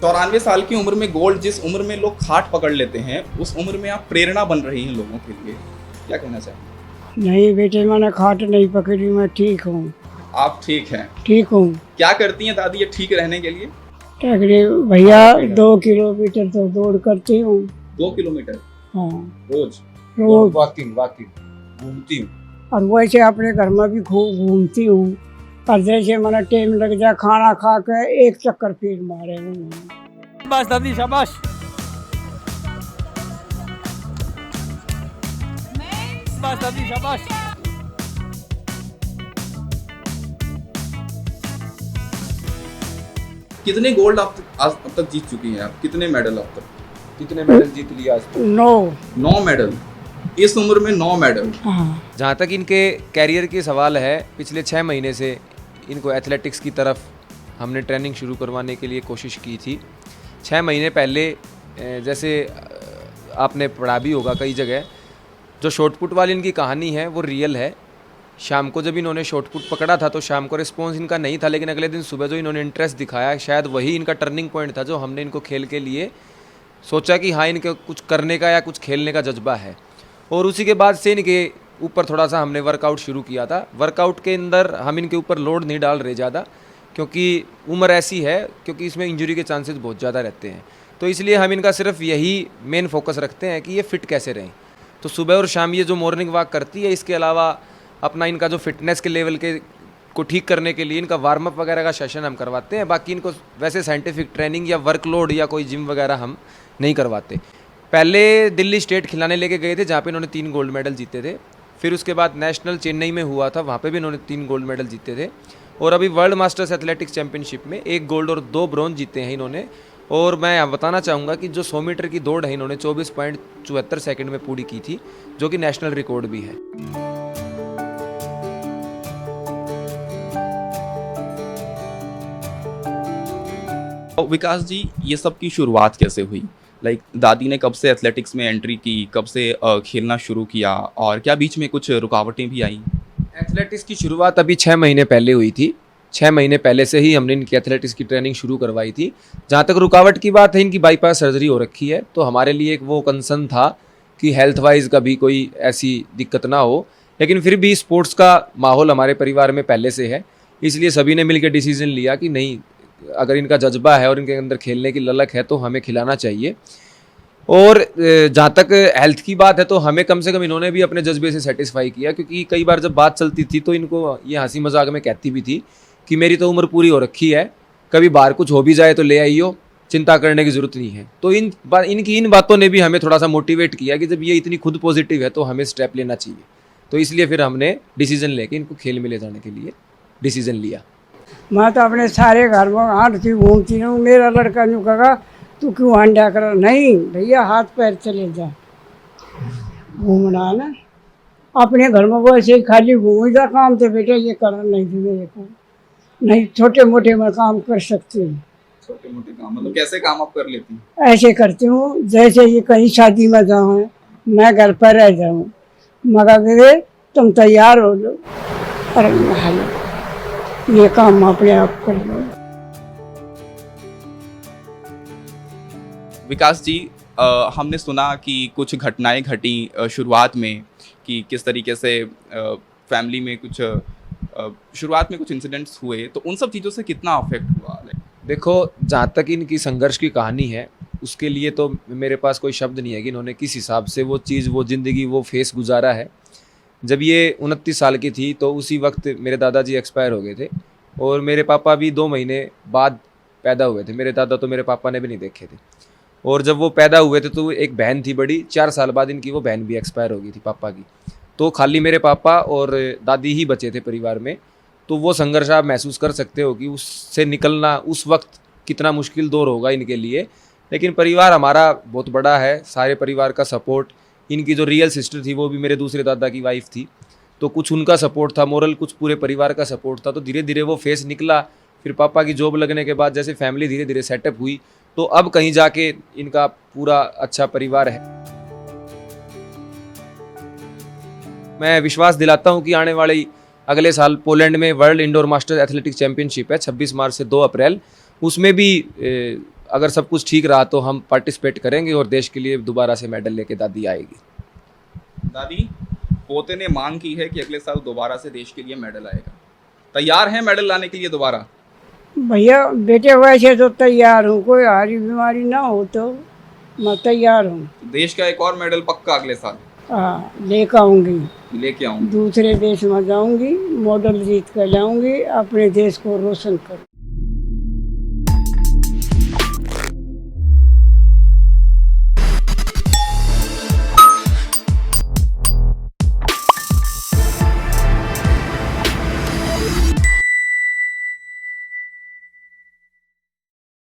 94 साल की उम्र में गोल्ड, जिस उम्र में लोग खाट पकड़ लेते हैं, उस उम्र में आप प्रेरणा बन रही हैं लोगों के लिए, क्या कहना चाहेंगे? नहीं बेटे, मैंने खाट नहीं पकड़ी, मैं ठीक हूँ। आप ठीक हैं? ठीक हूँ। क्या करती हैं दादी ये ठीक रहने के लिए? भैया 2 किलोमीटर तो दौड़ करती हूँ। 2 किलोमीटर? हाँ, रोज? रोज। वॉकिंग घूमती हूँ। और वैसे अपने घर में भी खूब घूमती हूँ। और जैसे मैंने टाइम लग जाए खाना खा के एक चक्कर फिर मारे हूँ। बस दादी शाबाश। बस दादी शाबाश। कितने गोल्ड आप आज अब तक जीत चुकी हैं? आप कितने मेडल अब तक? कितने मेडल जीत लिया आज तक? 9। 9 मेडल। इस उम्र में 9 मेडल। हाँ। जहाँ तक इनके कैरियर की सवाल है, पिछले 6 महीने से इनको एथलेटिक्स की तरफ हमने ट्रेनिंग शुरू करवाने के लिए कोशिश की थी। 6 महीने पहले जैसे आपने पढ़ा भी होगा कई जगह, जो शॉटपुट वाली इनकी कहानी है वो रियल है। शाम को जब इन्होंने शॉटपुट पकड़ा था तो शाम को रिस्पॉन्स इनका नहीं था, लेकिन अगले दिन सुबह जो इन्होंने इंटरेस्ट दिखाया, शायद वही इनका टर्निंग पॉइंट था जो हमने इनको खेल के लिए सोचा कि हाँ, इनके कुछ करने का या कुछ खेलने का जज्बा है। और उसी के बाद से इनके ऊपर थोड़ा सा हमने वर्कआउट शुरू किया था। वर्कआउट के अंदर हम इनके ऊपर लोड नहीं डाल रहे ज़्यादा, क्योंकि उम्र ऐसी है, क्योंकि इसमें इंजरी के चांसेस बहुत ज़्यादा रहते हैं। तो इसलिए हम इनका सिर्फ यही मेन फोकस रखते हैं कि ये फिट कैसे रहें। तो सुबह और शाम ये जो मॉर्निंग वॉक करती है, इसके अलावा अपना इनका जो फिटनेस के लेवल के को ठीक करने के लिए इनका वार्म अप वगैरह का सेशन हम करवाते हैं। बाकी इनको वैसे साइंटिफिक ट्रेनिंग या वर्कलोड या कोई जिम वगैरह हम नहीं करवाते। पहले दिल्ली स्टेट खिलाने लेके गए थे, जहाँ पे इन्होंने 3 गोल्ड मेडल जीते थे। फिर उसके बाद नेशनल चेन्नई में हुआ था, वहाँ पे भी इन्होंने 3 गोल्ड मेडल जीते थे। और अभी वर्ल्ड मास्टर्स एथलेटिक्स चैंपियनशिप में 1 गोल्ड और 2 ब्रॉन्ज जीते हैं इन्होंने। और मैं यहाँ बताना चाहूँगा कि जो 100 मीटर की दौड़ है इन्होंने 24.74 सेकंड में पूरी की थी, जो कि नेशनल रिकॉर्ड भी है। विकास जी, ये सब की शुरुआत कैसे हुई? लाइक दादी ने कब से एथलेटिक्स में एंट्री की, कब से खेलना शुरू किया, और क्या बीच में कुछ रुकावटें भी आई? एथलेटिक्स की शुरुआत अभी 6 महीने पहले हुई थी। 6 महीने पहले से ही हमने इनकी एथलेटिक्स की ट्रेनिंग शुरू करवाई थी। जहाँ तक रुकावट की बात है, इनकी बाईपास सर्जरी हो रखी है, तो हमारे लिए एक वो कंसर्न था कि हेल्थ वाइज कभी कोई ऐसी दिक्कत ना हो। लेकिन फिर भी स्पोर्ट्स का माहौल हमारे परिवार में पहले से है, इसलिए सभी ने मिलकर डिसीजन लिया कि नहीं, अगर इनका जज्बा है और इनके अंदर खेलने की ललक है तो हमें खिलाना चाहिए। और जहाँ तक हेल्थ की बात है, तो हमें कम से कम इन्होंने भी अपने जज्बे से सेटिस्फाई किया, क्योंकि कई बार जब बात चलती थी तो इनको ये हंसी मजाक में कहती भी थी कि मेरी तो उम्र पूरी हो रखी है, कभी बाहर कुछ हो भी जाए तो ले आइयो, चिंता करने की ज़रूरत नहीं है। तो इनकी इन बातों ने भी हमें थोड़ा सा मोटिवेट किया कि जब ये इतनी खुद पॉजिटिव है तो हमें स्टेप लेना चाहिए। तो इसलिए फिर हमने डिसीजन लेके इनको खेल में ले जाने के लिए डिसीजन लिया। मैं तो अपने सारे घर में हाथ घूमती हूँ। मेरा लड़का यूँ कहा, तू क्यों हंडा कर? नहीं भैया, हाथ पैर चले जा, घूमना ना अपने घर में। वैसे ही खाली घूम जा, काम तो बेटा ये करना नहीं थी मेरे को। नहीं, छोटे मोटे मैं काम कर सकती हूँ। छोटे मोटे काम मतलब कैसे काम आप कर लेती हैं? ऐसे करती हूँ जैसे ये कहीं शादी में जाऊँ, मैं घर पर रह जाऊँ, मगर दे तुम तैयार हो लो, अरे हाल ये काम अपने आप कर लो। विकास जी, हमने सुना कि कुछ घटनाएं घटी शुरुआत में, कि किस तरीके से फैमिली में कुछ शुरुआत में कुछ इंसिडेंट्स हुए, तो उन सब चीज़ों से कितना अफेक्ट हुआ? देखो, जहाँ तक इनकी संघर्ष की कहानी है, उसके लिए तो मेरे पास कोई शब्द नहीं है कि इन्होंने किस हिसाब से वो चीज़, वो ज़िंदगी, वो फेस गुजारा है। जब ये 29 साल की थी तो उसी वक्त मेरे दादाजी एक्सपायर हो गए थे, और मेरे पापा भी 2 महीने बाद पैदा हुए थे। मेरे दादा तो मेरे पापा ने भी नहीं देखे थे। और जब वो पैदा हुए थे तो एक बहन थी बड़ी, 4 साल बाद इनकी वो बहन भी एक्सपायर हो गई थी पापा की। तो खाली मेरे पापा और दादी ही बचे थे परिवार में। तो वो संघर्ष आप महसूस कर सकते हो कि उससे निकलना उस वक्त कितना मुश्किल दौर होगा इनके लिए। लेकिन परिवार हमारा बहुत बड़ा है, सारे परिवार का सपोर्ट। इनकी जो रियल सिस्टर थी वो भी मेरे दूसरे दादा की वाइफ थी, तो कुछ उनका सपोर्ट था, मोरल कुछ पूरे परिवार का सपोर्ट था। तो धीरे धीरे वो फेस निकला। फिर पापा की जॉब लगने के बाद जैसे फैमिली धीरे धीरे सेटअप हुई, तो अब कहीं जाके इनका पूरा अच्छा परिवार है। मैं विश्वास दिलाता हूं कि आने वाली अगले साल पोलैंड में world indoor master athletics championship है, 26 मार्च से 2 अप्रैल। उसमें भी अगर सब कुछ ठीक रहा तो हम पार्टिसिपेट करेंगे और देश के लिए दोबारा से मेडल लेके दादी आएगी। दादी, पोते ने मांग की है कि अगले साल दोबारा से देश के लिए मेडल आएगा, तैयार हैं मेडल लाने के लिए दोबारा? भैया बेटे वैसे तो तैयार हूँ, कोई हारी बीमारी ना हो तो मैं तैयार हूँ। देश का एक और मेडल पक्का अगले साल हाँ, लेकर आऊँगी, लेके आऊंगी। दूसरे देश में जाऊँगी, मॉडल जीत कर लाऊँगी, अपने देश को रोशन करूँ।